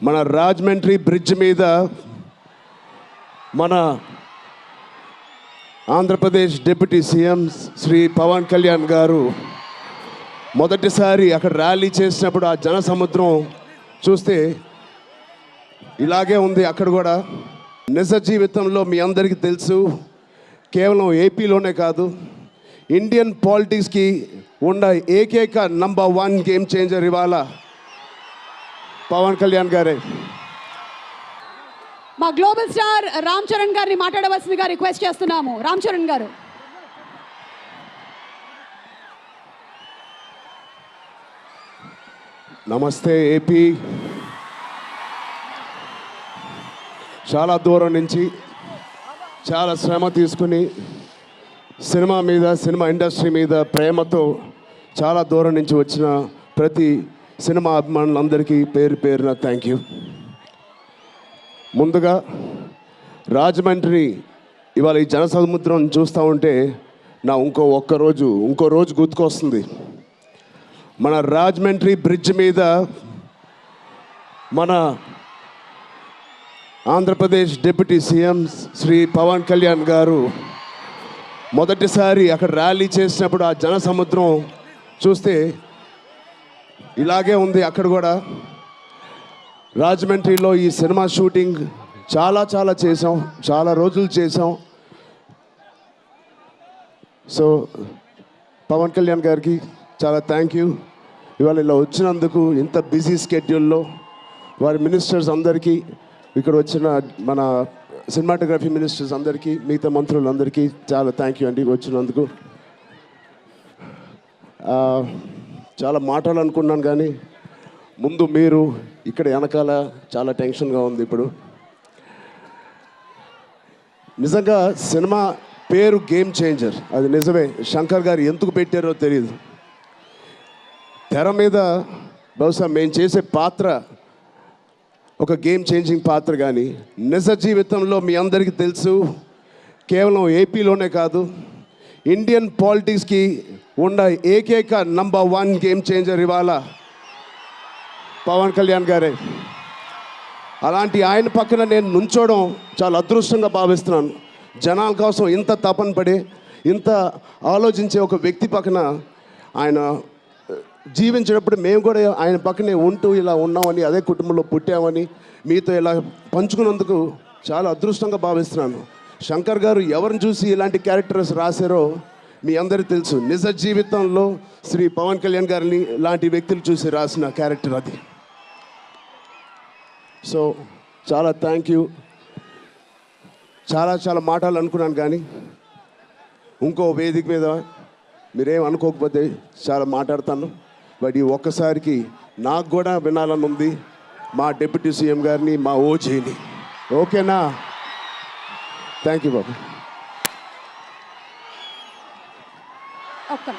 మన రాజమండ్రి బ్రిడ్జ్ మీద మన ఆంధ్రప్రదేశ్ డిప్యూటీ సీఎం శ్రీ పవన్ కళ్యాణ్ గారు మొదటిసారి అక్కడ ర్యాలీ చేసినప్పుడు ఆ జన సముద్రం చూస్తే ఇలాగే ఉంది. అక్కడ కూడా నిజ జీవితంలో మీ అందరికీ తెలుసు, కేవలం ఏపీలోనే కాదు, ఇండియన్ పాలిటిక్స్కి ఉన్న ఏకైక నంబర్ 1 గేమ్ చేంజర్ ఇవాళ పవన్ కళ్యాణ్ గారే. మా గ్లోబల్ స్టార్ రామ్ చరణ్ గారిని మాట్లాడవలసిందిగా రిక్వెస్ట్ చేస్తున్నాము. రామ్ చరణ్ గారు. నమస్తే ఏపీ. చాలా దూరం నుంచి చాలా శ్రమ తీసుకుని సినిమా ఇండస్ట్రీ మీద ప్రేమతో చాలా దూరం నుంచి వచ్చిన ప్రతి సినిమా అభిమానులందరికీ పేరు పేరున థ్యాంక్ యూ. ముందుగా రాజమండ్రి ఇవాళ ఈ జనసముద్రం చూస్తూ ఉంటే నా ఇంకో రోజు గుర్తుకొస్తుంది. మన రాజమండ్రి బ్రిడ్జ్ మీద మన ఆంధ్రప్రదేశ్ డిప్యూటీ సీఎం శ్రీ పవన్ కళ్యాణ్ గారు మొదటిసారి అక్కడ ర్యాలీ చేసినప్పుడు ఆ జన సముద్రం చూస్తే ఇలాగే ఉంది. అక్కడ కూడా రాజమండ్రిలో ఈ సినిమా షూటింగ్ చాలా చేసాం, చాలా రోజులు చేసాం. సో పవన్ కళ్యాణ్ గారికి చాలా థ్యాంక్ యూ. ఇవాళ ఇలా వచ్చినందుకు ఇంత బిజీ స్కెడ్యూల్లో వారి మినిస్టర్స్ అందరికీ, ఇక్కడ వచ్చిన మన సినిమాటోగ్రఫీ మినిస్టర్స్ అందరికీ, మిగతా మంత్రులందరికీ చాలా థ్యాంక్ యూ అండి వచ్చినందుకు. చాలా మాట్లాడాలనుకున్నాను కానీ ముందు మీరు ఇక్కడ వెనకాల చాలా టెన్షన్గా ఉంది. ఇప్పుడు నిజంగా సినిమా పేరు గేమ్ చేంజర్, అది నిజమే. శంకర్ గారు ఎందుకు పెట్టారో తెలియదు. తెర మీద బహుశా మేము చేసే పాత్ర ఒక గేమ్ చేంజింగ్ పాత్ర, కానీ నిజ జీవితంలో మీ అందరికీ తెలుసు, కేవలం ఏపీలోనే కాదు, ఇండియన్ పాలిటిక్స్కి ఉన్న ఏకైక నంబర్ 1 గేమ్ చేంజర్ ఇవాళ పవన్ కళ్యాణ్ గారే. అలాంటి ఆయన పక్కన నేను నుంచోవడం చాలా అదృష్టంగా భావిస్తున్నాను. జనాల కోసం ఇంత తపన పడి ఇంత ఆలోచించే ఒక వ్యక్తి పక్కన ఆయన జీవించేటప్పుడు మేము కూడా ఆయన పక్కనే ఉంటూ ఇలా ఉన్నామని, అదే కుటుంబంలో పుట్టామని మీతో ఇలా పంచుకున్నందుకు చాలా అదృష్టంగా భావిస్తున్నాను. శంకర్ గారు ఎవరిని చూసి ఇలాంటి క్యారెక్టర్స్ రాశారో మీ అందరికీ తెలుసు. నిజ జీవితంలో శ్రీ పవన్ కళ్యాణ్ గారిని లాంటి వ్యక్తులు చూసి రాసిన క్యారెక్టర్ అది. సో చాలా థ్యాంక్ యూ. చాలా మాట్లాడాలనుకున్నాను కానీ ఇంకో వేదిక మీద మీరేం అనుకోకపోతే చాలా మాట్లాడతాను. బట్ ఈ ఒక్కసారికి నాకు కూడా వినాలని ఉంది మా డిప్యూటీ సీఎం గారిని, మా ఓజీని. ఓకేనా? థ్యాంక్ యూ బాబు. ఒక్క